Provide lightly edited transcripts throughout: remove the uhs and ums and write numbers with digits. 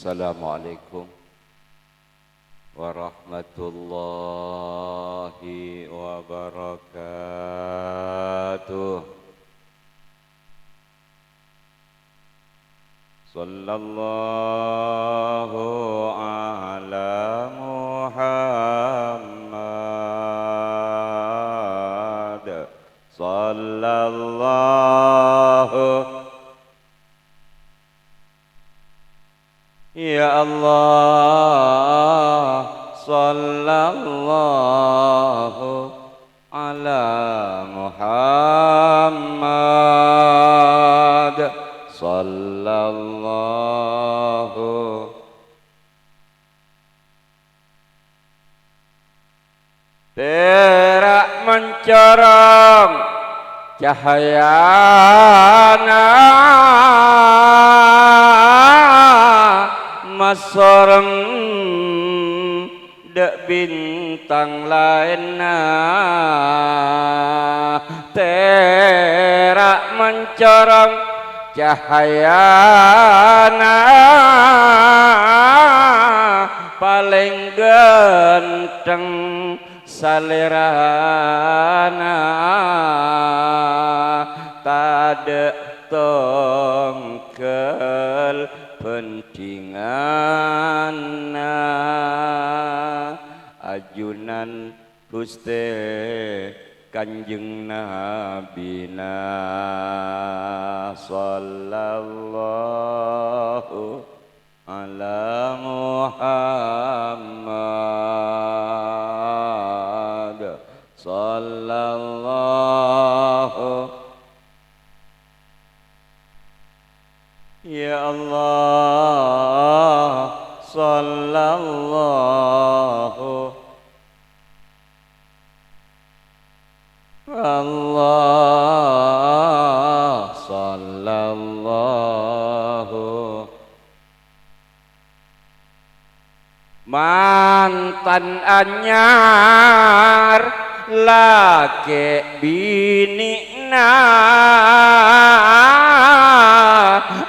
Assalamualaikum warahmatullahi wabarakatuh. Sallallahu ala Muhammad. Sallallahu ya Allah, sallallahu ala Muhammad, sallallahu terak mencorong cahayana masorem dek bintang lainna terak mencorong cahayana paling ganteng salerana tade tongkel pentinganna ajunan Gusti Kanjeng Nabina sallallahu ala Muhammad sallallahu ya Allah sallallahu Allah sallallahu mantan anyar laki binikna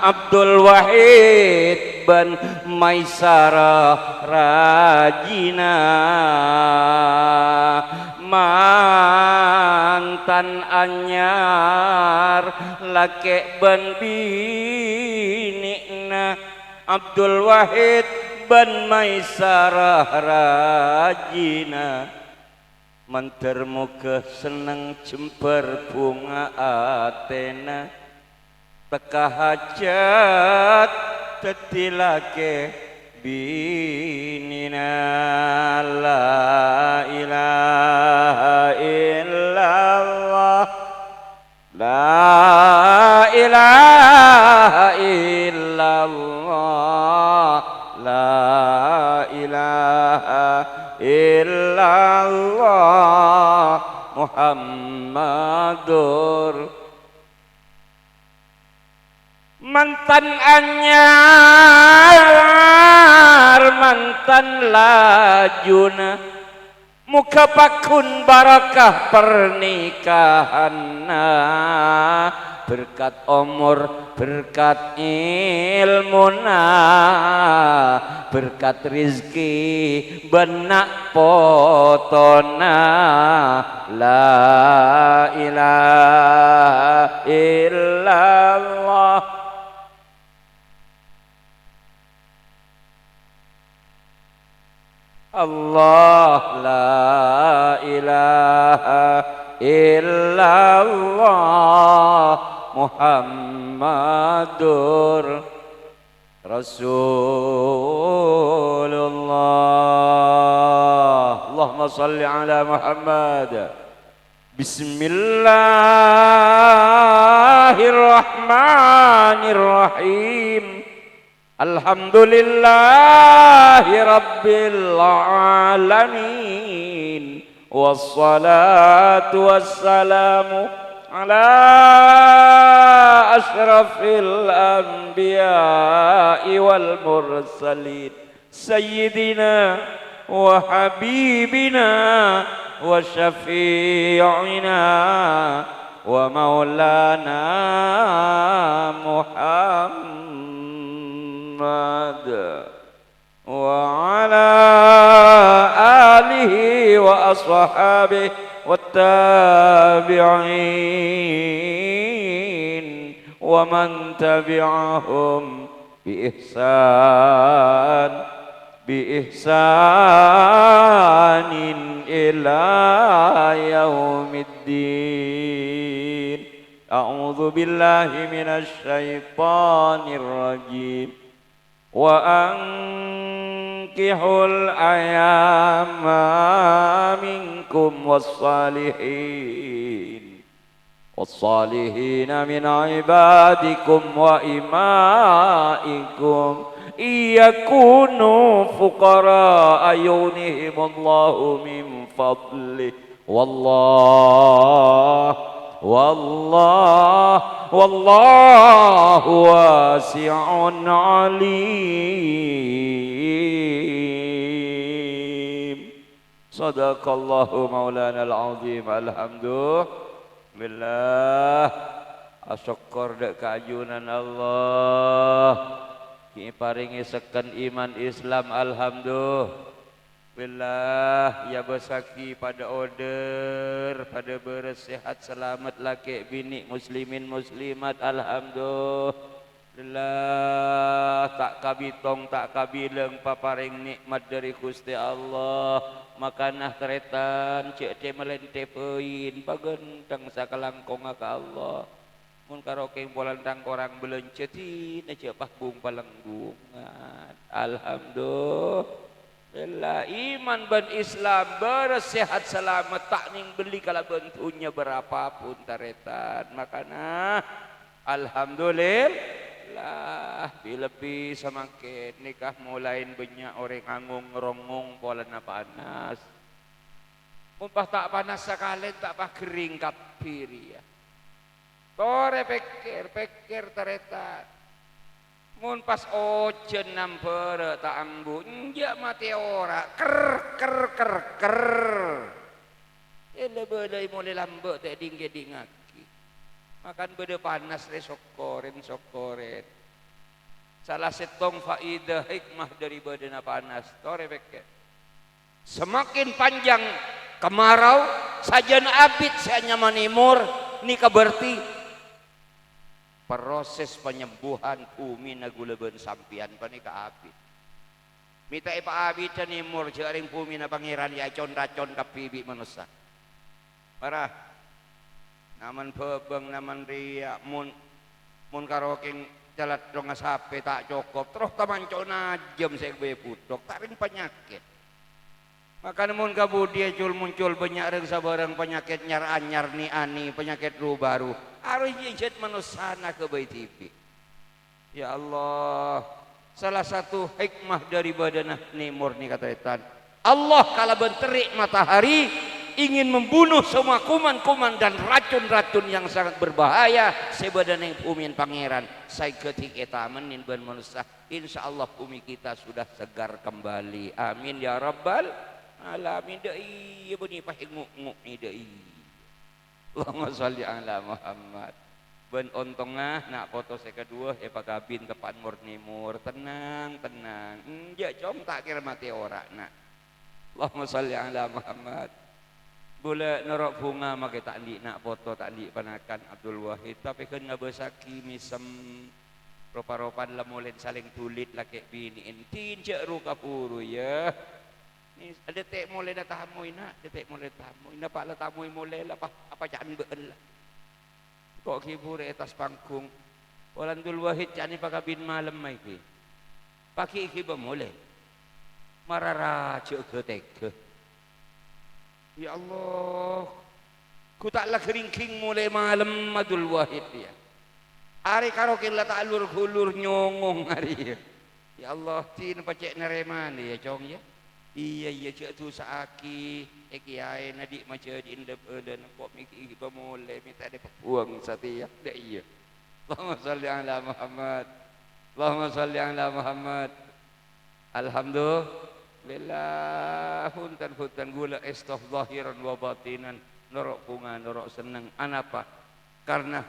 Abdul Wahid bin Maisarah Rajina mantan anyar laki bin binikna Abdul Wahid bin Maisarah Rajina mentermu keseneng jemper bunga Athena teka hajat tetilake binina la ilaha illallah la ilaha illallah la ilaha illallah Muhammadur mantan anyar mantan lajuna muka pakun barakah pernikahanna berkat umur berkat ilmuna berkat rizki benak potona la ilaha illallah Allah la ilaha illallah Muhammadur Rasulullah Allahumma salli ala Muhammad Bismillahirrahmanirrahim Alhamdulillahi Rabbil Alamin Wassalatu wassalamu ala ashrafil anbiya'i wal mursalin Sayyidina wa habibina wa syafi'ina wa maulana Muhammad وأصحابه والتابعين ومن تبعهم بإحسان إلى يوم الدين. أعوذ بالله من الشيطان الرجيم. وأنكحوا الأيام منكم والصالحين من عبادكم وإمائكم إن يكونوا فقراء يغنهم الله من فضله والله واسع عليم. Sadaqallahu maulana al-azim. Alhamdulillah. Asyukur dek keajunan Allah. Ki paringi seken iman Islam. Alhamdulillah. Ya bersaki pada order, pada bersehat selamat laki bini muslimin muslimat. Alhamdulillah. Tak kabitong tak kabileng paparing nikmat dari Gusti Allah. Makanah teretan cek te melente pein pagentang sakalangkong ka Allah. Mun karaoke bolan tang korang belenceti na cek pakbung palenggungan. Alhamdulillah. Iman ban Islam bersehat selamat tak ning beli kala bentunya berapapun taretan. Makana alhamdulillah. Lebih semakin nikah mulain banyak orang ngangung ngerongung pola na panas. Mumpah tak panas sekali tak pah kering kapir ya. Tore pikir taretan. Mun pas ojen nampere tak ambu njak mati ora ker. Ele bedai mulai lambat tak dingge-dingak. Makan beda panas re sokoren. Salah setong faidah hikmah dari badana panas. Tore beke. Semakin panjang kemarau, sajan abid saya manimur nikah berti. Proses penyembuhan bumi naguleben sampian panika abid. Mita ipa abid canimur jaring bumi na pangeran ya racon kapibi manusia. Parah. Naman bebeng naman riak mun karaoke jalat dong sape tak cukup terus tamanco najem saya be putok tak ring penyakit. Maka mun kabudi muncul banyak ring sabarang penyakit anyar ni ani penyakit baru harus jijet manusana ke bayi TV. Ya Allah, salah satu hikmah dari badanah ni murni kata etan. Allah kala benterik matahari ingin membunuh semua kuman-kuman dan racun-racun yang sangat berbahaya sebadana bumi pangeran. Saya ketika menin ban manusia, insya Allah bumi kita sudah segar kembali. Amin ya rabbal alamin. Dai bani pahinguk-nguk ni dai. Allahumma sholli ala Muhammad. Ben ontongah nak foto saya kedua pagabin tepan murnimur tenang. Enjak com tak kira mati ora nak. Allahumma sholli ala Muhammad. Boleh norok bunga makai tak andi nak foto tak andi panakan Abdul Wahid tapi kan ngabesaki misem ropa-ropan lamulen saling tulit laki bini intin cek ruka puru ya. Ni ada tek mulai dah tamu ina, ada tek mulai tamu ina pak la tamu mulai lah apa jangan beul. Kok kibur atas panggung. Walan Abdul Wahid jani pakabin malam mai ki. Pagi ki mulai. Marara cek ke. Ya Allah, ku taklah keringking mulai malam Abdul Wahid ya. Hari karaoke lah tak hulur nyongong hari. Ya Allah, tin pacek nereman ya cong ya. Iya cek tu saaki kiai nadik macam di indep dan kok mikir pemulai minta ada peluang setia. Dak iya. Allahumma shalli ala Muhammad. Allahumma shalli ala Muhammad. Alhamdulillah huntan gula istoh zahiran wa batinan norok bunga norok senang anapa karena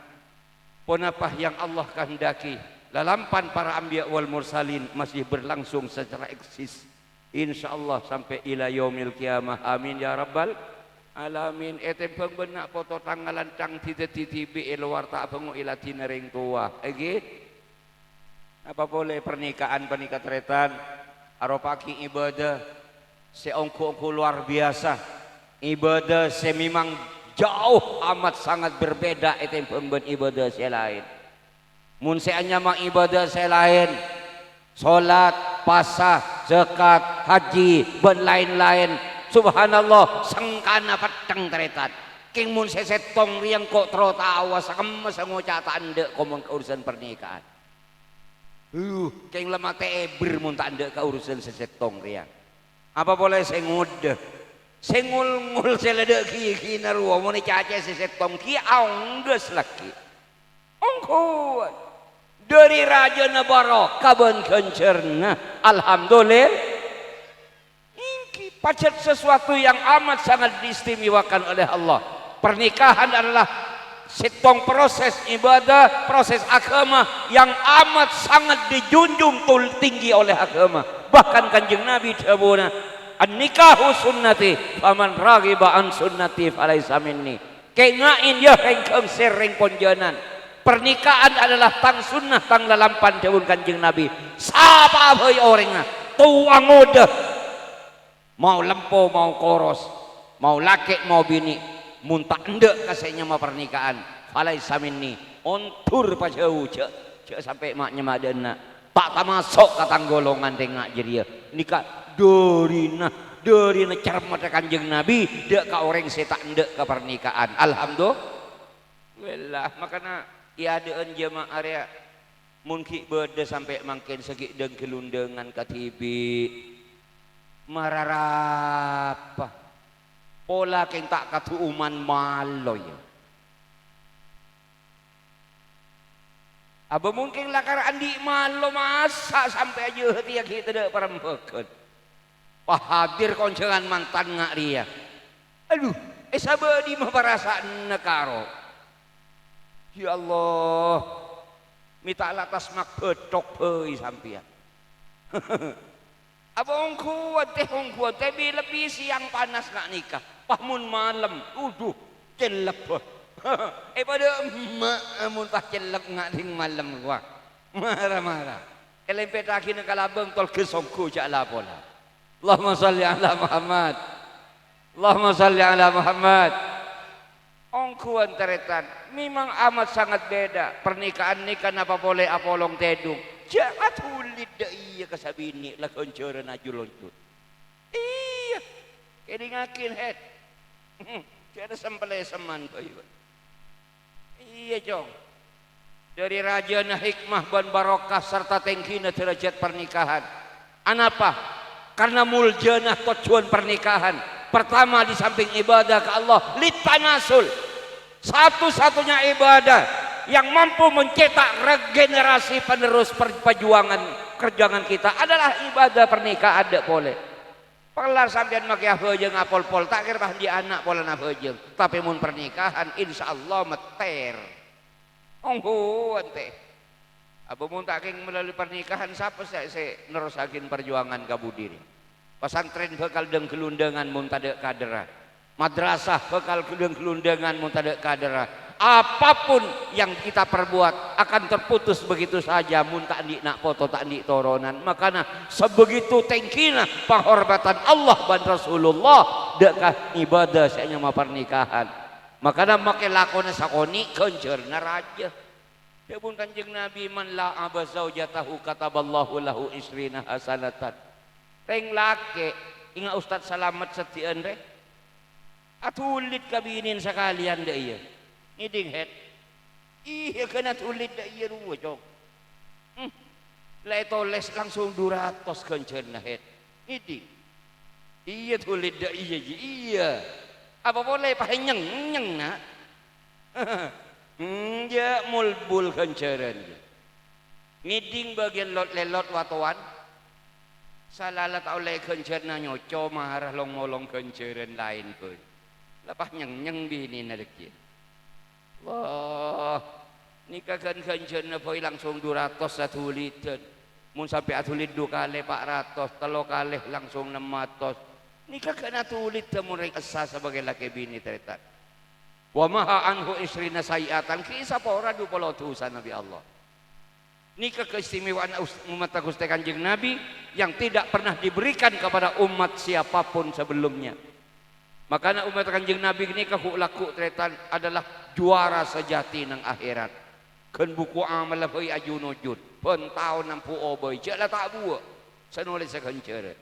ponapah yang Allah kehendaki lalampan para anbiya wal mursalin masih berlangsung secara eksis insyaallah sampai ila yaumil qiyamah. Amin ya rabbal alamin. Ete benak foto tanggalan cang titibi luar tak bengu ila tinering tua apa boleh pernikahan tretan aropaki ibadah seongku luar biasa, ibadah semimang jauh amat sangat berbeda. Ete ibadah selain mun seanya mang ibadah selain salat, pasah, zakat, haji, dan lain-lain. Subhanallah, sengkana peteng teretan. King mun sesetong riang kok trotawa sakem senguca tandek komong urusan pernikahan. King lemah teber mun tandek ke urusan sesetong riang. Apa boleh sengud? Sengul-ngul seledek ki narua mun caca sesetong ki aunggeus laki. Ongkuan. Dari raja nabaro kaban kencerna alhamdulillah ini pacet sesuatu yang amat sangat diistimewakan oleh Allah. Pernikahan adalah setong proses ibadah, proses agama yang amat sangat dijunjung tinggi oleh agama. Bahkan kanjeng Nabi dawuhna an-nikahu sunnati faman raghiba an sunnati falaysa minni. Kengain ya rengkeung sereng ponjonan. Pernikahan adalah tang sunnah tang lalampan dawuh kanjeng Nabi. Sapa heuy orangna tuang udah mau lempo mau koros mau laki mau bini mun tak endek kasenya mah pernikahan falaisa minni ontur pa jauh cek sampai maknya madana tak termasuk katang golongan tengak jadi nikah dorina cermat kanjeng Nabi dek ka orang setak endek ke pernikahan. Alhamdulillah makana iadaan jemaah area mungkin beda sampai makin segi dan kelundangan katibi mararapa pola keng tak katuuman maloy aba mungkin lakar andi malo masa sampai aja dia kita dak perempekan pahadir koncengan mantan ngak ria aduh sabadi mah perasaan nekaro. Ya Allah, minta latas mak betok heuy sampean. Apa ongkuat teh lebih siang panas nak nikah. Pahmun malam, celep. Pada mun tah celep ngak ding malam gua. Marah-marah. Elempet akhirnya kalabeng tol kesongku jak lapola. Allahumma shalli ala Muhammad. Allahumma shalli ala Muhammad. Ongkuan teretan memang amat sangat beda. Pernikahan nikah apa boleh apolong tedung jangan tulit dah iya kasabini lah koncoran ajul lontut iya kedi ngakin head tiada sempele seman iya jong dari raja na hikmah ban barokah serta tengkina derajat pernikahan anapa karena muljanah tujuan pernikahan. Pertama di samping ibadah ke Allah litanasul satu-satunya ibadah yang mampu mencetak regenerasi penerus perjuangan kerjaan kita adalah ibadah pernikahan. Ada boleh pelar sampean make heujeng apol-pol tak kira di anak pola na heujeng tapi mun pernikahan insyaallah meter ongguan teh aba mun tak melalui pernikahan siapa saya nerusakin perjuangan kabudiri. Pesantren bekal deng kelundangan mun tade kadera. Madrasah bekal deng kelundangan mun tade kadera. Apapun yang kita perbuat akan terputus begitu saja mun tak di nak foto tak di toronan. Makanya sebegitu tengkina penghormatan Allah dan Rasulullah dekah ibadah saya mah pernikahan. Makanya make lakona sakoni kencerna raja. Debun kanjeng Nabi man la aba zaujatahu kataballahu lahu isrina hasanatan. Teng laki ingat Ustaz Salamat setian re atulit kabinin sekalian deh iya ngiding head iya kena tulit deh iya ruwa cok lai toles langsung 200 kencerna head ngiding iya tulit deh iya apa boleh pahenyeng nak ya mulbul kenceran ngiding bagian lot lelot watuan salalat oleh kencerna nyoco marah long molong kenceran lain pun lepas nyeng bini nadeki wah nikah kan kencerna poi langsung 200 satu liter Mun sampai atulid 2 kali 400, 3 kali langsung 600. Nikah kena tulit mun rek asa sebagai laki bini tretan. Wa maha anhu isrina sayiatan kisah pora 20 utusan Nabi Allah. Nikah keistimewaan umat Gusti Kanjeng Nabi yang tidak pernah diberikan kepada umat siapapun sebelumnya. Makanya umat Kanjeng Nabi nikah laku tretan adalah juara sejati nang akhirat. Ken buku amal heuy ajunujud pen taun 60 oboy jala tak buah sanulis sakenceur.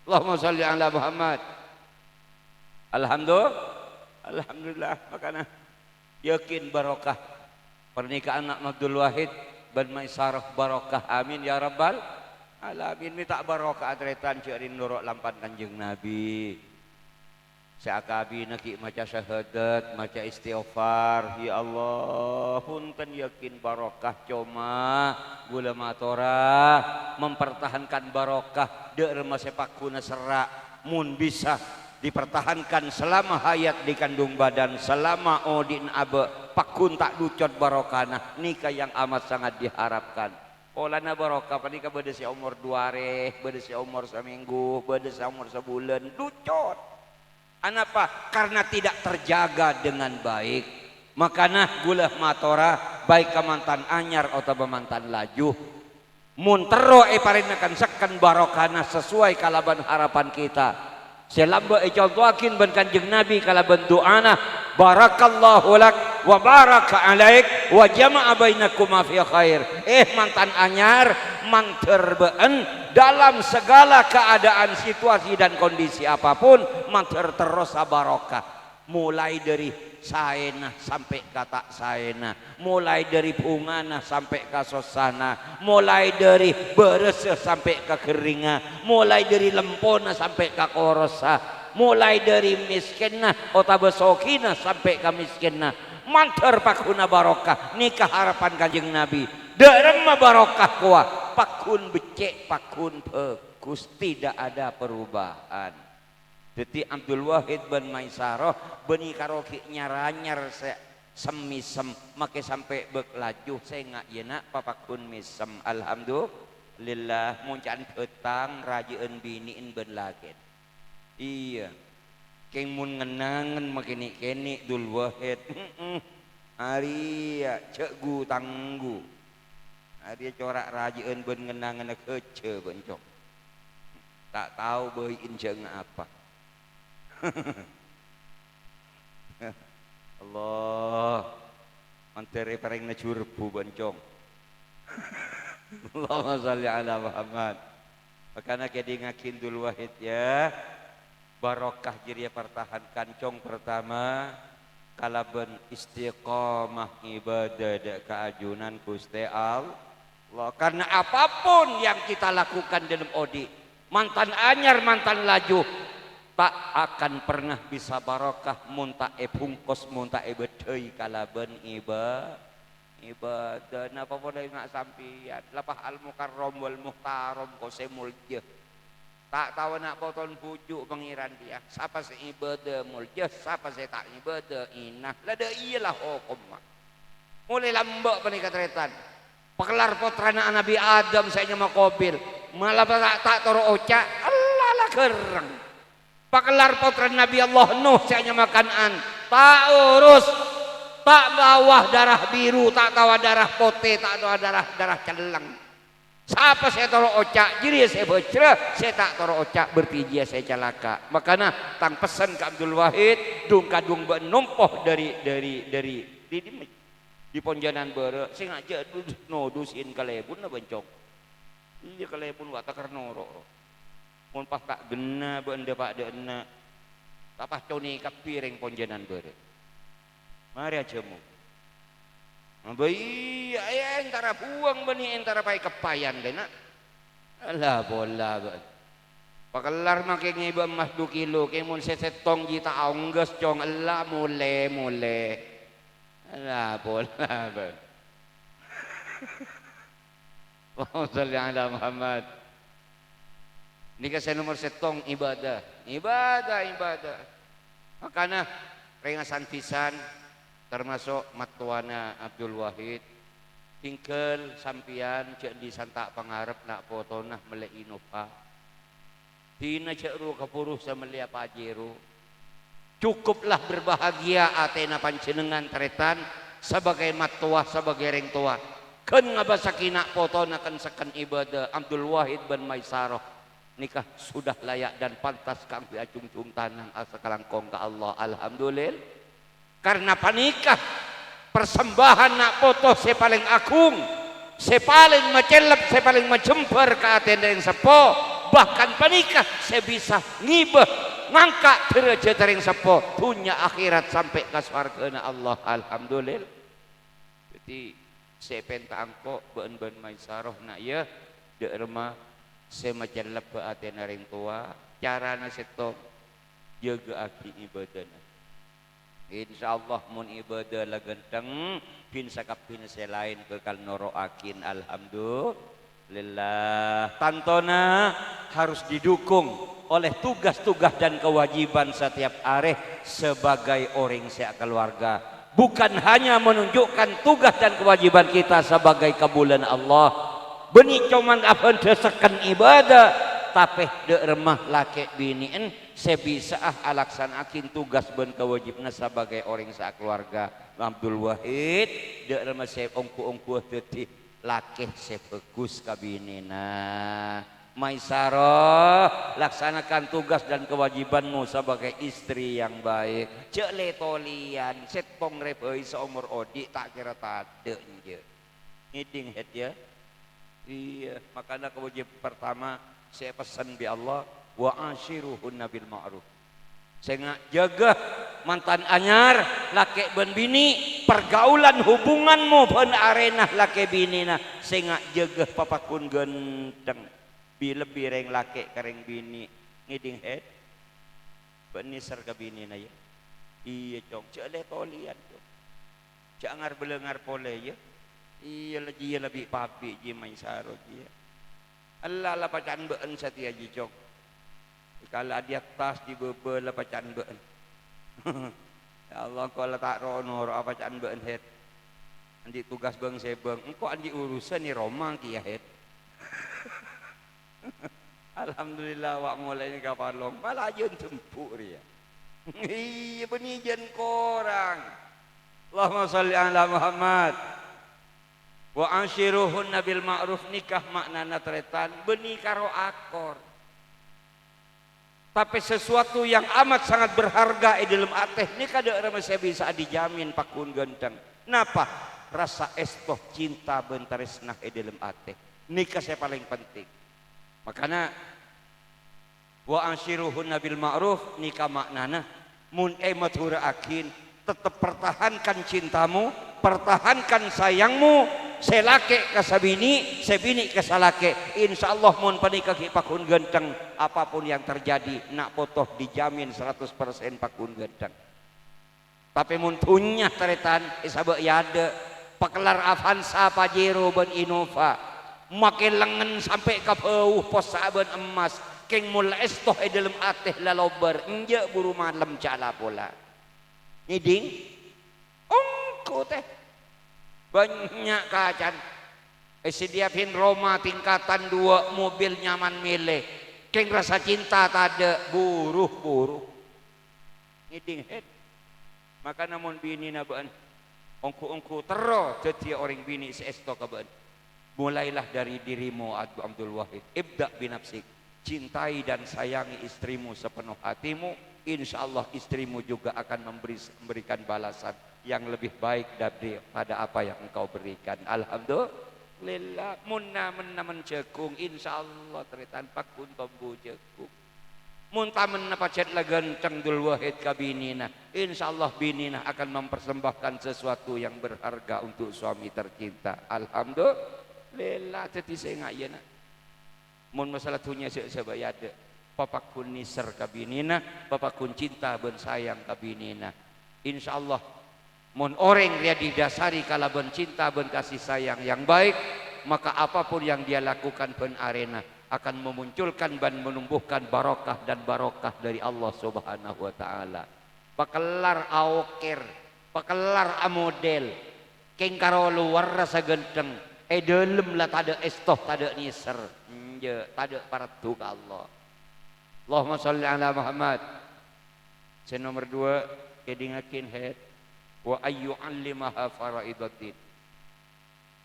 Allahumma shalli ala Muhammad. Alhamdulillah makana yakin barokah pernikahan anak Abdul Wahid bin Maisarah barokah amin ya rabbal alamin minta barokah atretan ceurin nurut lampan Kanjeng Nabi. Seakabi naki maca syahadat, maca istighfar, ya Allah, punten yakin barokah coma gula matora mempertahankan barokah deur masepakuna serak mun bisa dipertahankan selama hayat di kandung badan selama odin abe pakun tak ducot barokana nikah yang amat sangat diharapkan. Olana barokah panika bade si umur 2 hari, bade si umur seminggu, bade si umur sebulan ducot. Kenapa? Karena tidak terjaga dengan baik. Makanya gulah matora baik ke mantan anyar atau mantan laju. Mun tero parinnakan sekan barokana sesuai kalaban harapan kita. Selamba contohakin ban Kanjeng Nabi kalaban doana barakallahu lak wa baraka alaik wa jama'a bainakuma fi khair. Mantan anyar manterbeen dalam segala keadaan situasi dan kondisi apapun manter terus barokah mulai dari saena sampai kata saena mulai dari pungana sampai ke sosana mulai dari beres sampai ke keringa mulai dari lempona sampai ke korosa mulai dari miskinna otabesokina sampai ke miskinna manter pakuna barokah nikah harapan Kanjeng Nabi derema barokah kuah pakun becek pakun pekus tidak ada perubahan. Jadi Abdul Wahid bin Maisarah beni karoki nyaranyar semisem make sampai bek laju saya ngak yeuna papakun misem alhamdulillah muncan petang rajieun biniin ben lagen. Iya. Keng mun ngenangan makini kene Abdul Wahid. Ari ya cegu tanggu. Ari corak rajieun ben ngenangan kece bencok. Tak tahu beuin jeung apa. Allah manteri pareng na curpu bancong. Allahumma shalli ala Muhammad. Makanya kedi ngakin Abdul Wahid ya barokah jiria pertahankan cong pertama kalaben istiqomah ibadah da keajunan Gusti Allah karena apapun yang kita lakukan dalam odi mantan anyar mantan laju tak akan pernah bisa barokah munta bungkos munta bedeuy kalaben ibadah napa poda ngak sampian lapah al mukarram wal muhtaram qasimul jah tak tahu nak poton pujuk pengiran dia siapa se ibadah muljah siapa se tak ibadah inah lada iyalah hukum mulai lambak panika tretan pakelar putrana Nabi Adam saya nyama Qabil malah tak toro oca Allah lah kereng pakelar putra Nabi Allah Nuh saya makan tak urus tak bawah darah biru tak tawa darah putih tak tawa darah celeng siapa saya toro ocak jadi saya bocra saya tak toro ocak bertiji saya celaka makanya tang pesan ke Abdul Wahid dung kadung benumpoh dari di ponjanan bere sing aja no dusin kalebun na bencong iya kalebun wa takar noro mun pas tak gena bende pak deuna tapah coni kapiring ponjenan bere mari ajemu bayi aya entara buang bani entara pai kepayan dena alah bola pakelar make ngiba emas 2 kilo ke mun sesetong jita aungges cong elah mule alah bola Allahumma shalli ala Muhammad. Nikah saya nomor setong ibadah. Makanya ringasan pisan termasuk matuana Abdul Wahid tingkel sampian cek di santak pangarep nak foto nah melek Innova. Tina cek ru kapuruh samelia pajero. Cukuplah berbahagia atena panjenengan tretan sebagai matua sebagai reng tua. Ken ngabasakina foto nakan sekan ibadah Abdul Wahid bin Maisarah. Nikah sudah layak dan pantas kang acung-cung tanang asa kalangkong ka Allah. Alhamdulillah. Karena panikah persembahan nak foto saya paling agung, saya paling macelep, saya paling majemper ke atenda yang sepo. Bahkan panikah saya bisa ngibah ngangkat derajat yang sepo punya akhirat sampai ke surga Allah. Alhamdulillah. Jadi saya penta angko ben Maisarah nak ya de remah saya macelep ke atenda yang tua carana seto jaga aki ibadahna. Insyaallah mun ibadah la genteng pin sakap pin selain bekal noroakin. Alhamdulillah. Tantona harus didukung oleh tugas-tugas dan kewajiban setiap areh sebagai orang sekeluarga. Bukan hanya menunjukkan tugas dan kewajiban kita sebagai kabulan Allah. Beni cuman apa desakan ibadah tapi de remah laki biniin saya bisa alaksanakin tugas ben kewajibna sebagai orang sekeluarga. Abdul Wahid de remah saya ongku teti laki saya bagus kabinina. Maisarah laksanakan tugas dan kewajibanmu sebagai istri yang baik. Cek letolian setong reboi seumur odi tak kira tade nje. Ngiding het ya. Iya, makanya kewajiban pertama saya pesan bi Allah wa ashiruhunna bil ma'ruf. Saya jaga mantan anyar laki ben bini pergaulan hubunganmu ben arena laki bini nah saya jaga papakun genteng bi lebih reng laki kareng bini ngiding head benisar ke bini na ya. Iya cong cek le tolian cong cek ngar belengar pole ya. Iya lebih papi ji Maisarah ji. Allah lah pacan beun satia ji cok. Kalau dia tas di bebe lah pacan beun. Ya Allah kalau tak rono apa pacan beun het. Andi tugas bang saya bang. Engkau andi urusan ni Roma kia het. Alhamdulillah wak mulai ni kapalong. Malajun tempur ya. Iya benijan korang. Allahumma salli ala Muhammad. Wa ashiruhunna bil ma'ruf nikah maknana tretan beni karo akor. Tapi sesuatu yang amat sangat berharga di dalam ateh nikah de remeh saya bisa dijamin pakun genteng. Napa? Rasa estoh cinta bentaresnah di dalam ateh. Nikah saya paling penting. Makanya wa ashiruhunna bil ma'ruf nikah maknana mun maturaakin tetap pertahankan cintamu, pertahankan sayangmu. Selake ke sabini, sebini ke salake. Insyaallah mun panikah pakun genteng apapun yang terjadi nak potoh dijamin 100% pakun genteng. Tapi mun tunya teretan isabe yade pakelar Avanza Pajero ben Innova make lengan sampai ke beuh pos saben emas keng mul estoh dalam ateh lalober enje buru malam cala pola. Ngiding ongko teh banyak kacan sediapin Roma tingkatan 2 mobil nyaman milih keng rasa cinta tade buruh ngiding head maka namun bini na baan ongku tero jadi orang bini seesto ka baan mulailah dari dirimu Abdul Wahid ibda binafsik cintai dan sayangi istrimu sepenuh hatimu insyaallah istrimu juga akan memberikan balasan yang lebih baik daripada apa yang engkau berikan. Alhamdulillah munna mencekung insyaallah teritan pakun tombu cekung mun tamen pacet lagenteng Dul Wahid ka binina insyaallah binina akan mempersembahkan sesuatu yang berharga untuk suami tercinta. Alhamdulillah teti saya ngayana mun masalah tunya sebayade papakun nisar ka binina papakun cinta ben sayang ka binina insyaallah mun orang dia didasari kala ben cinta ben kasih sayang yang baik maka apapun yang dia lakukan ben arena akan memunculkan dan menumbuhkan barokah dan barokah dari Allah Subhanahu wa taala. Pakelar aokir, pakelar amodel. Keng karo luar rasa genteng, dalam lah tada estoh tada niser, tada paratu ka Allah. Allahumma sholli ala Muhammad. Saya nomor 2 kedingakin head wa ayyu allimaha faraidatin.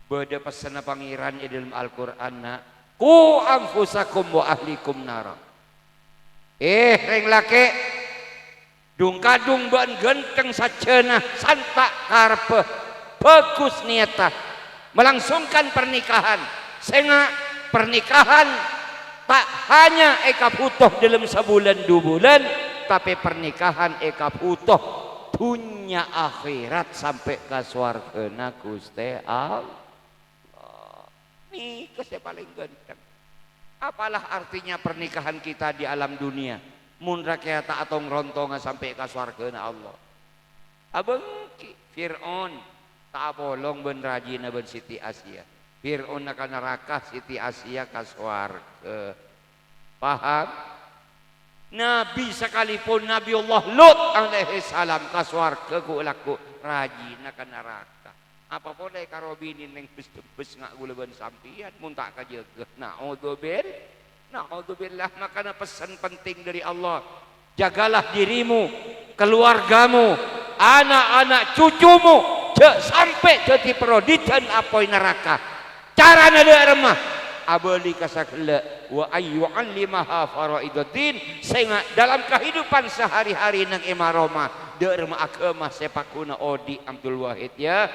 Beda pesan pangeran di dalam Al-Qur'an na ku anfusakum wa ahlikum nara. Reng laki dung kadung ban genteng sacenah santak karpe bagus niatah melangsungkan pernikahan sehingga pernikahan tak hanya eka butuh dalam sebulan 2 bulan tapi pernikahan eka butuh dunia akhirat sampai ke swargana Gusti Allah. Ini kasih paling ganteng. Apalah artinya pernikahan kita di alam dunia? Mun rakyat atau ngerontongan sampai ke swargana Allah. Abang Fir'aun tak bolong ben rajina ben Siti Asia. Fir'aun akan neraka, Siti Asia ke swarga. Paham? Nabi sekalipun Nabi Allah Lut alaihi salam ke swarga ku laku rajina ke neraka. Apa boleh karo bini neng bes ngak gulaban sampian mun tak kajeugeuh. Naudzubillah. Makanya pesan penting dari Allah, jagalah dirimu, keluargamu, anak-anak cucumu sampai jadi peroditan apoi neraka. Carana deuk remah abeli kasakheula wa ayyu allimaha faraidatin sehingga dalam kehidupan sehari-hari nang imaroma deuk remah agama sepakuna odi Abdul Wahid ya.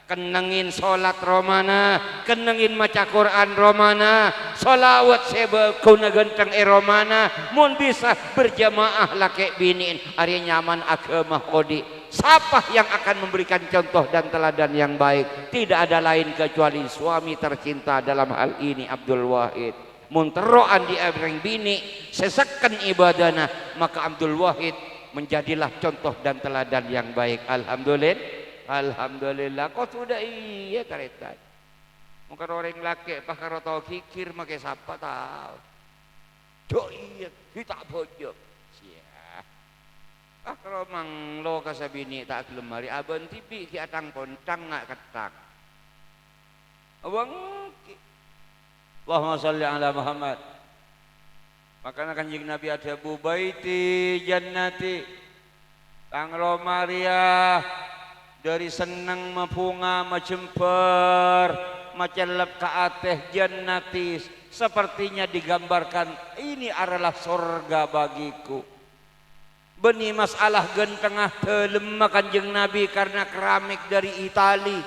Kenengin sholat romana, kenengin maca Quran romana, sholawat sebe kuna genteng romana, mun bisa berjamaah laki biniin, ari nyaman agama kodi. Siapa yang akan memberikan contoh dan teladan yang baik? Tidak ada lain kecuali suami tercinta dalam hal ini Abdul Wahid. Mun teroan di abreng bini, sesekkan ibadana, maka Abdul Wahid menjadilah contoh dan teladan yang baik. Alhamdulillah, kau sudah iya taretan. Mungkin orang laki pakar tahu kikir make siapa tahu. Jo iya kita bojok. Siap. Kalau mang lo kasabini tak lemari aben tipi ki atang kontang ngak ketak. Abang Allahumma sholli ala Muhammad. Makanya kanjeng Nabi ada bubaiti jannati. Kang Romaria dari senang mapunga majemper macelep ka ateh jannati sepertinya digambarkan ini adalah surga bagiku. Beni masalah gentengah telem kanjeng Nabi karena keramik dari Itali.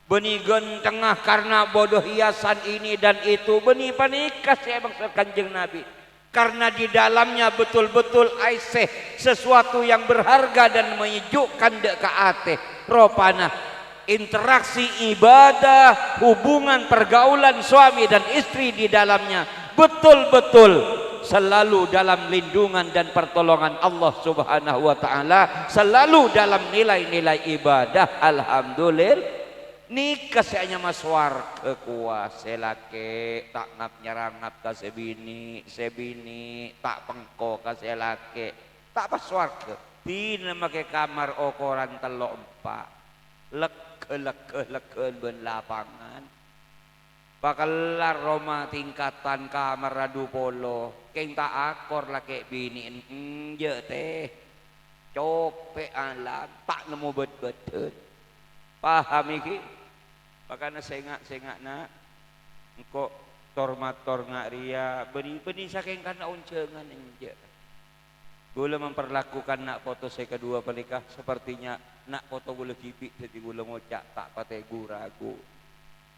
Beni gentengah karena bodoh hiasan ini dan itu. Beni panikas ya bangsa kanjeng Nabi. Karena di dalamnya betul-betul aiseh sesuatu yang berharga dan menyejukkan dek ka ateh. Ropana interaksi ibadah, hubungan pergaulan suami dan istri di dalamnya betul-betul selalu dalam lindungan dan pertolongan Allah Subhanahu wa taala, selalu dalam nilai-nilai ibadah. Alhamdulillah. Nikah hanya maswar kekuase laki tak ngap nyerang ngap ka sebini tak pengko ka selake tak paswar ke tina make kamar okoran telok 4 leke ben lapangan bakalar Roma tingkatan kamar radu polo keng tak akor laki bini je teh cope alam tak nemu bet-betet paham iki. Makanya sengak nak engkau tormator ngak ria beni saking karena uncengan enje. Gula memperlakukan nak foto saya kedua pelikah sepertinya nak foto gula kipik jadi gula ngocak tak pakai guragu.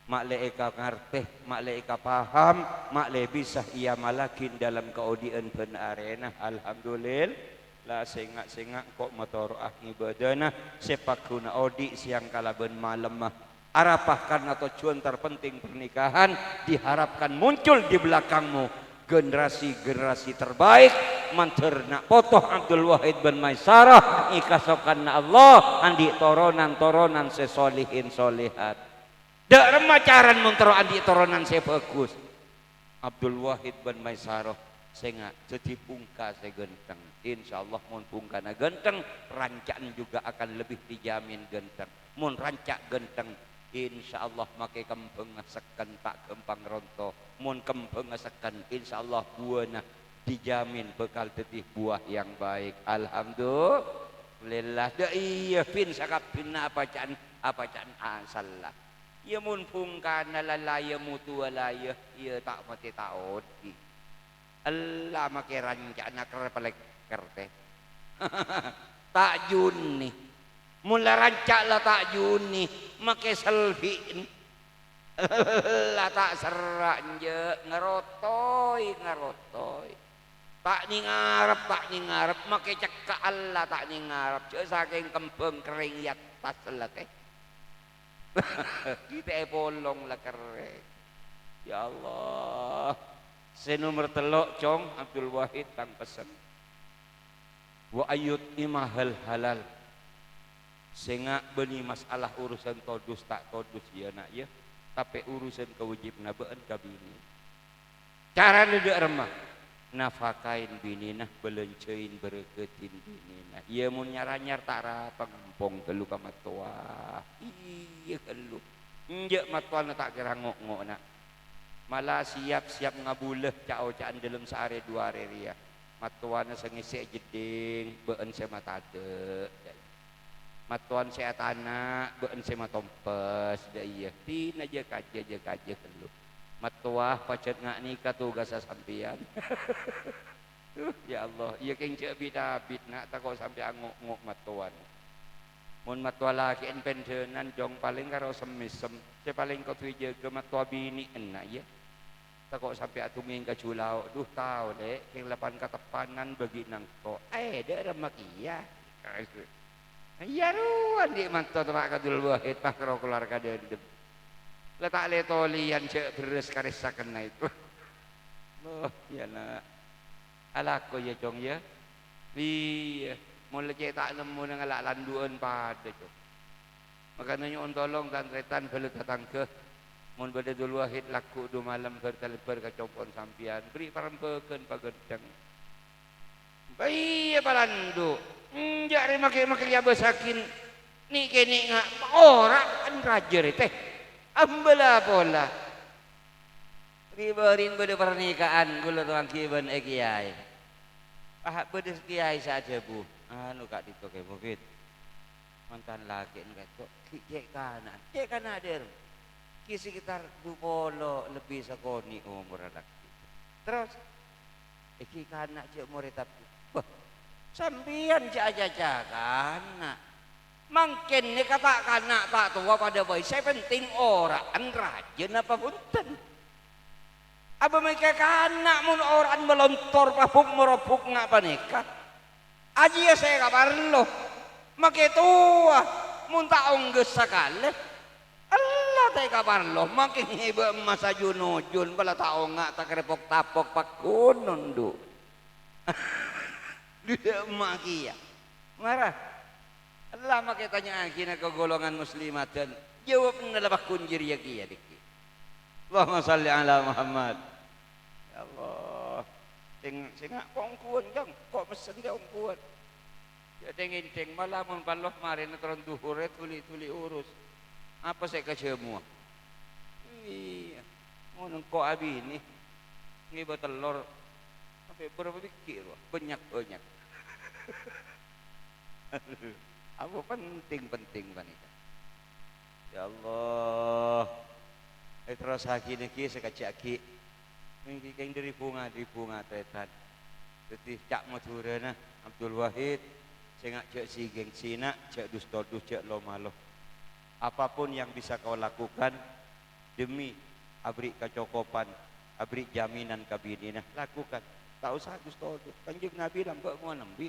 Mak le eka ngarteh, mak le eka paham, mak le bisa ia malakin dalam keodian pen arena. Alhamdulillah. Lah sengak kok motor ibadana sepakuna odi siang kala ben malam mah. Arapah karena tujuan terpenting pernikahan diharapkan muncul di belakangmu generasi-generasi terbaik manterna potoh Abdul Wahid bin Maisarah ikasokan Allah andi toronan sesolihin solihat dak remacaran muntero andi toronan sebagus Abdul Wahid bin Maisarah Sehingga jadi pungka saya genteng. Insyaallah mun pungkana genteng, rancaan juga akan lebih dijamin genteng. Mun rancak genteng, insyaallah make kembang ngesekan tak kempang ronto. Mun kembang ngesekan, insyaallah buahna dijamin bekal tetih buah yang baik. Alhamdulillah. Da iya pin sakap pin apa can asallah. Ya mun pungkana lalaya mutu walaya, iya tak mati taudi. Allah make rancana kerpalek kerte. Tak juni. Mula rancak lah tak juni. Make selfie. Lah tak serak je. Ngerotoi. Tak ni ngarep. Make cekak Allah tak ni ngarep. Cek saking kembang kering ya tas lah teh. Kita bolong lah kering. Ya Allah. Senomor telok cong Abdul Wahid tang pesan wa ayut imahal halal sehingga beni masalah urusan todus tak todus ya nak ya tapi urusan kewajibna beun ka bini cara dedek remah nafakain binina belencein bereketin binina ieu mun nyaranyar tak ra pengampong telu ka matua iya kelu enjek matuana tak kira ngok-ngok nak malah siap-siap ngabuleh cao-caan dalam sehari dua hari ria matuan sengisik jeding beun sema tade matuan saya tanah beun sema tompes da iya tin aja kaje telu matuah pacet ngak nikah tugas sampean ya Allah iya keng cek bidabit nak tak kok sampai ngok-ngok matuan mun matua laki en pensiunan jong paling karo semisem saya paling kau tuju ke matua bini enak ya tak kok sampai atuming ke culau duh tahu dek yang lapan katepanan bagi nang kok dek remak iya iya ruan di mantu terak kadul Wahid pakro keluarga dendem letak letolian cek beres karisakan na itu loh ya nak alako ya jong ya iya mulai cek tak nemu dengan alak landuan pada cong makanya nyon tolong dan tretan belu datang ke mun bade Dul Wahid laku du malam bertelebar ka compon sampian beri parempekeun pagedeng bayi palandu jari make ya besakin ni kene ngak ora kan rajer teh ambela bola riberin bade pernikahan kula tuang kiben kiai bade kiai saja bu anu kak ditoke bukit mantan laki enggak kok cek kanan der sekitar 20 lebih sekoni umur anak terus iki kanak cek murid tapi sampian cek aja kanak mungkin ni kata kanak tak tua pada bayi saya penting orang rajin apa punten apa mereka kanak mun orang melontor papuk meropuk ngapa nikah aji ya saya kabar lo make tua mun tak ongges sekali Allah tay kabar lo makin iba masa junujun pala tao nga tak repok tapok pakunon do dia makia marah Allah makitanya akhirnya kegolongan muslimat dan jawab nalabak kunjir ya kia diki Allahumma salli ala Muhammad ya Allah sing kong kuon jang kok mesen dia kuon ya dengin malah mun paloh mari netron duhure tuli urus apa saya kasih semua iya mau nengko abi ini ngibat telur sampai berapa bikir banyak apa penting wanita ya Allah terus haki niki sekacaki ini keng dari bunga tetan jadi cak madurana Abdul Wahid sengak cek si geng sina cek dus cek lomaloh apapun yang bisa kau lakukan demi abri kecokopan, abri jaminan kabinina lakukan. Tak usah gustodo. Kanjeng Nabi lambak mau nembi.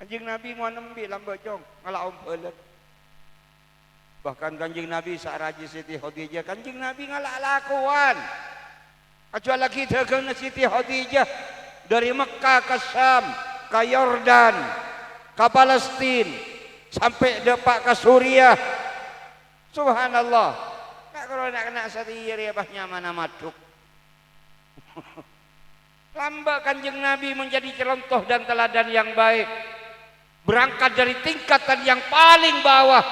Kanjeng Nabi mau nembi lambak jong ngalaum pelet. Bahkan kanjeng Nabi saaraji Siti Khadijah, kanjeng Nabi ngalak lakuan. Kecuali kita ke Siti Khadijah dari Mekah ke Syam, ke Yordan, ke Palestina, sampai depak ke Suriah. Subhanallah. Nak kalau nak kena satiri apa nyaman maduk. Lamba Kanjeng Nabi menjadi contoh dan teladan yang baik. Berangkat dari tingkatan yang paling bawah.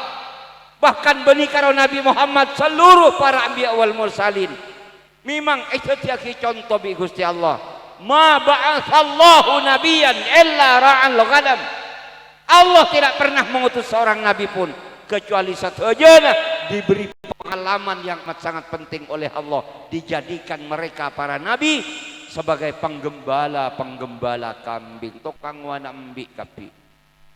Bahkan bani karo Nabi Muhammad seluruh para anbiya wal mursalin. Memang itu tiaki contoh bi Gusti Allah. Ma ba'atsallahu nabiyan illa ra'al ghanam. Allah tidak pernah mengutus seorang nabi pun kecuali satu aja diberi pengalaman yang sangat penting oleh Allah, dijadikan mereka para nabi sebagai penggembala kambing, tukang wana ambi kapi.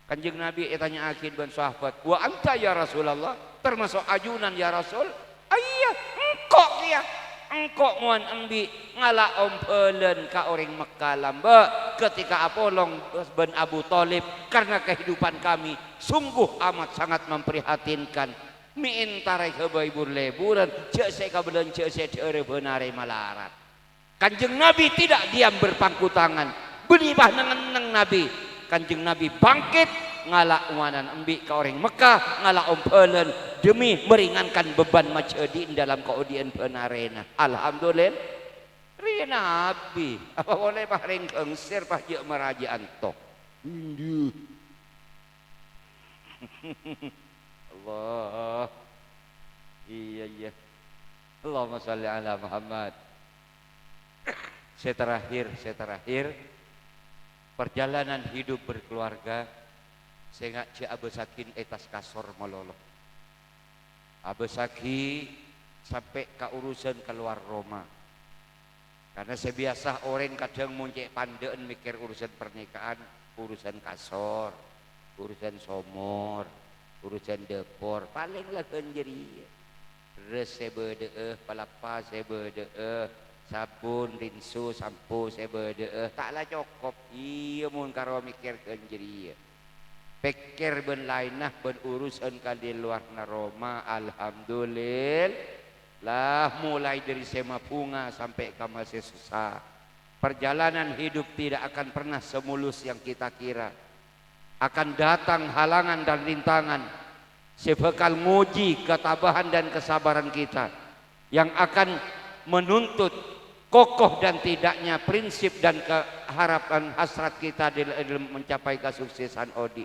Kanjeng Nabi tanya akid ban sahabat, wa anta ya Rasulullah, termasuk ajunan ya Rasul? Ayah, engkau kia, engkau nguan ambi ngala ompelen ka orang Mekah lamba ketika Apolong bin Abu Thalib, karena kehidupan kami sungguh amat sangat memprihatinkan. Mi intare kebaibur leburan, cek saya kabelan cek saya tere benare malarat. Kanjeng Nabi tidak diam berpangku tangan, benibah neng Nabi. Kanjeng Nabi bangkit ngalak wanan embi ke orang Mekah ngalak ompelen demi meringankan beban macedin dalam keodian penarena. Alhamdulillah ri Nabi apa boleh pak ring kengsir pak je merajaan toh. Allah iya Allahumma sholli ala Muhammad. Saya terakhir perjalanan hidup berkeluarga saya ngak abesakin etas kasor mololo abesaki sampai ke urusan keluar Roma, karena saya biasa orang kadang muncik pandeen mikir urusan pernikahan, urusan kasor, urusan somor, urusan depor palinglah kenjeri res saya bedeeh palapa saya bedeeh sabun, rinso, sampo saya bedeeh taklah cukup iya mun karo mikir kenjeri pikir ben lainah ben urusan kali luar na Roma. Alhamdulillah lah mulai dari sema bunga sampai ke masih susah. Perjalanan hidup tidak akan pernah semulus yang kita kira. Akan datang halangan dan rintangan sebekal nguji ketabahan dan kesabaran kita yang akan menuntut kokoh dan tidaknya prinsip dan keharapan hasrat kita dalam mencapai kesuksesan odi.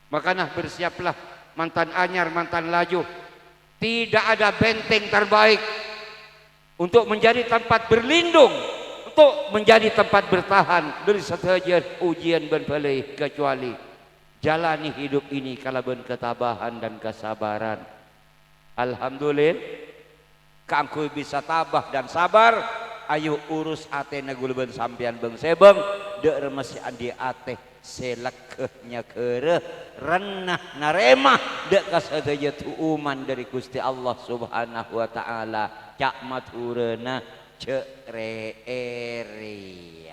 Makanya bersiaplah mantan anyar, mantan laju. Tidak ada benteng terbaik untuk menjadi tempat berlindung, untuk menjadi tempat bertahan dari setiap ujian dan balai, kecuali jalani hidup ini kalaban ketabahan dan kesabaran. Alhamdulillah kangku bisa tabah dan sabar. Ayo urus ate nagulban sampean bang sebeng dek remesi andi ate selekehnya kere renah naremah dek kasadaja tuuman dari Gusti Allah Subhanahu wa taala cak maturena cek reerian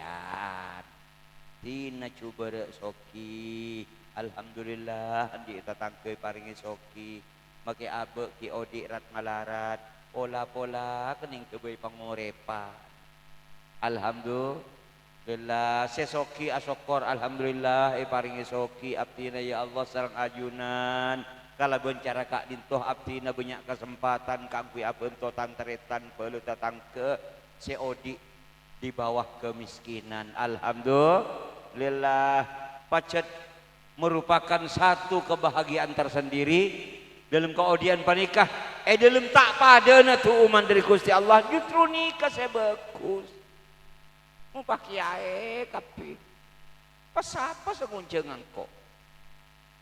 dina coba dek soki. Alhamdulillah di tatangke paringi soki make abe ki odi rat malarat pola-pola kening kebay pangorepan. Alhamdulillah sesoki asokor alhamdulillah paringi soki abdina ya Allah sareng ajunan kala bencara kak dintoh abdina banyak kesempatan kangkui abento tanteretan pelu datang ke seodi di bawah kemiskinan. Alhamdulillah pacet merupakan satu kebahagiaan tersendiri dalam keodian panikah dalam tak padana tu uman dari Gusti Allah justru nikah saya bagus mau pakai kapi pas apa senguncengan kok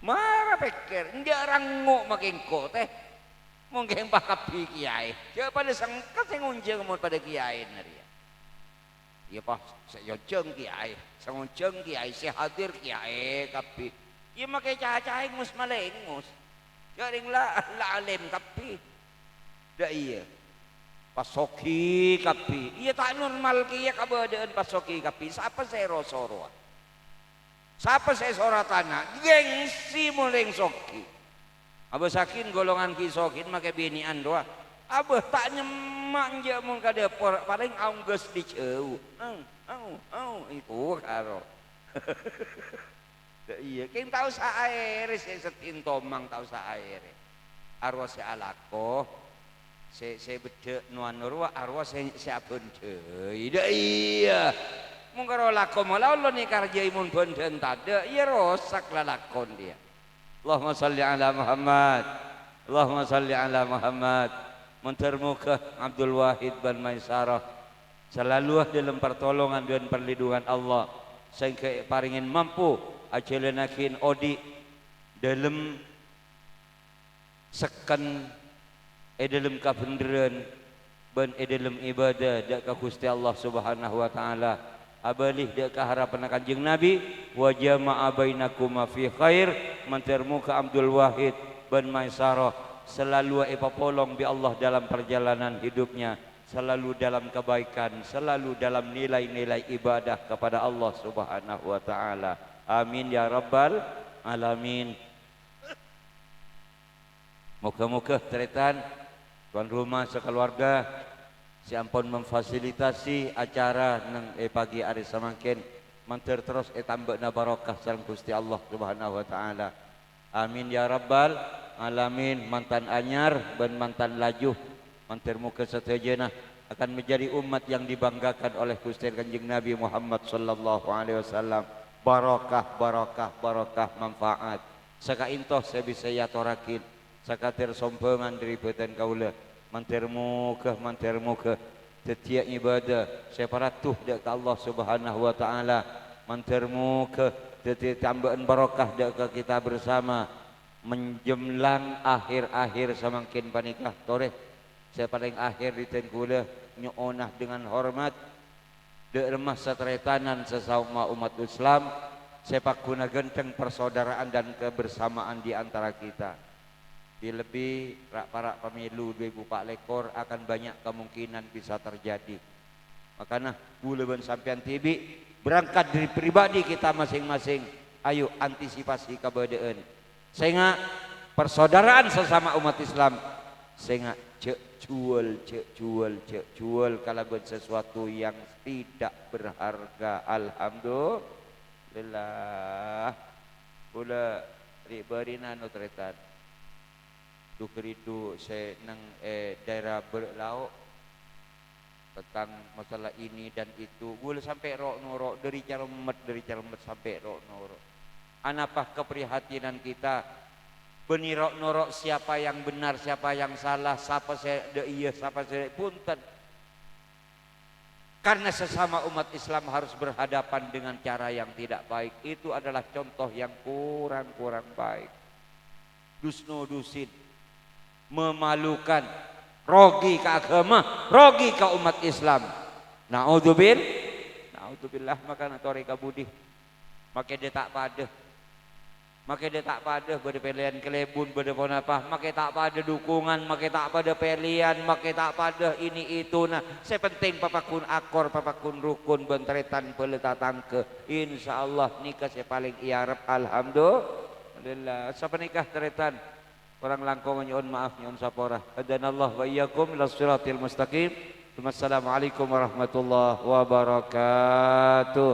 marah pikir jarang ngok makin kok teh mungkin pak kapi kiai coba pada sangka sengunjeng mau pada kiai nari ya pak saya jeng kiai sengunjeng kiai saya hadir kiai kapi ya makai cahai ngus malengus jaring lah alim kapi dah iya pasoki kapi iya tak normal kia kabadaan pasoki kapi siapa saya rosoro siapa saya soratana gengsi muleng soki abah sakin golongan kisokin make binian doa abah tak nyemak jamun ka depor paling aunggeus diceu itu karo iya keng tahu saere saya setin tomang tahu saere arwah saya alako saya bedek nuan nurwa arwah saya abun iya Mungkaro lakon malah Allah ni karja imun benden tada, ya rosak lah lakon dia. Allahumma salli ala Muhammad. Allahumma salli ala Muhammad. Mentermuka Abdul Wahid bin Maisarah selalu dalam pertolongan dan perlindungan Allah sehingga paringin mampu acelenakin odi dalam sekan dalam kabenderan ban dalam ibadah dak ka Gusti Allah Subhanahu wa taala abalih dak ka harapan Kanjeng Nabi wa jama'a bainakum fi khair mentermuka Abdul Wahid bin Maisarah selalu epapolong bi Allah dalam perjalanan hidupnya, selalu dalam kebaikan, selalu dalam nilai-nilai ibadah kepada Allah Subhanahu wa taala. Amin ya rabbal alamin. Moga-moga tretan tuan rumah sekeluarga si ampun memfasilitasi acara nang pagi hari samangkin manter terus tambahna barokah sareng Gusti Allah Subhanahu wa taala. Amin ya rabbal alamin. Mantan anyar dan mantan lajuh mantir muka setajana akan menjadi umat yang dibanggakan oleh Gusti Kanjeng Nabi Muhammad sallallahu alaihi wasallam. Barokah barokah barokah manfaat sakaintoh saya bisa yatorakin sakatir sompengan dari beten kaula mantir muka setiap ibadah saya paratuh dak Allah Subhanahu wa taala mantir muka setiap tambahan barokah dak kita bersama menjemlang akhir-akhir semakin panikah toreh saya paling akhir di tengkula nyoonah dengan hormat de remah satretanan sesama umat Islam sepak guna genteng persaudaraan dan kebersamaan di antara kita. Di lebih para pemilu 2004 lekor akan banyak kemungkinan bisa terjadi. Makanya buleban sampean tibi berangkat dari pribadi kita masing-masing. Ayo antisipasi keberadaan. Sehingga persaudaraan sesama umat Islam. Sehingga cek jual kalau buat sesuatu yang tidak berharga. Alhamdulillah. Pula ribarina nutretan. Dukeridu saya nang daerah berlauk tentang masalah ini dan itu. Boleh sampai rok norok dari cermet sampai rok norok. Anapah keprihatinan kita benirok norok siapa yang benar siapa yang salah siapa saya iya siapa saya punten karena sesama umat Islam harus berhadapan dengan cara yang tidak baik itu adalah contoh yang kurang baik dusno dusin memalukan rogi ke agama rogi ke umat Islam naudzubillah maka natori kabudi maka dia tak pada maka dia tak pada pilihan kelebun pon apa maka tak pada dukungan maka tak pada pilihan maka tak pada ini itu nah saya penting papakun akor papakun rukun bentretan peletatang ke insyaallah nikah saya paling iarap alhamdulillah siapa nikah tretan orang langkong nyon maaf nyon sapora hadanallah wa iyyakum ila siratil mustaqim. Wassalamualaikum warahmatullahi wabarakatuh.